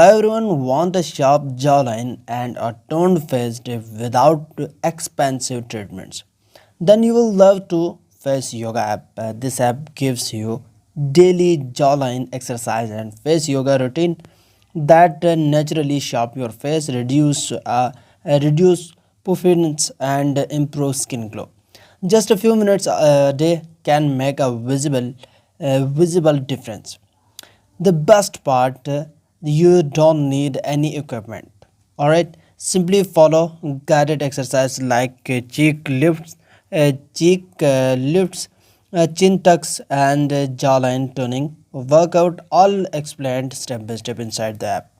Everyone wants a sharp jawline and a toned face without expensive treatments. Then you will love to Face Yoga app. This app gives you daily jawline exercise and face yoga routine that naturally sharp your face, reduce puffiness and improve skin glow. Just a few minutes a day can make a visible difference. The best part, you don't need any equipment. All right, simply follow guided exercise like chin tucks, and jawline toning. Workout all explained step by step inside the app.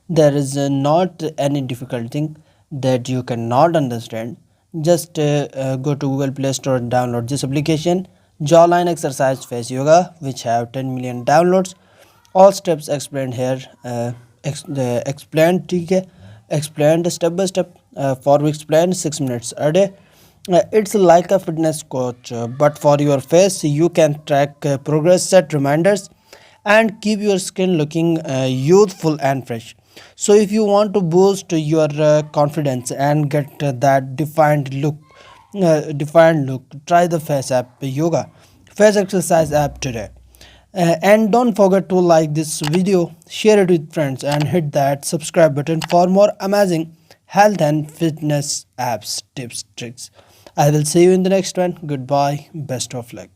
There is not any difficult thing that you cannot understand. Just go to Google Play Store and download this application, Jawline Exercise Face Yoga, which have 10 million downloads. All steps explained here, explained ठीक है, explained step by step, for explained 6 minutes a day. It's like a fitness coach, but for your face. You can track progress, set reminders, and keep your skin looking youthful and fresh. So if you want to boost your confidence and get defined look, try the face app yoga face exercise app today. And don't forget to like this video, share it with friends, and hit that subscribe button for more amazing health and fitness apps, tips, tricks. I will see you in the next one. Goodbye. Best of luck.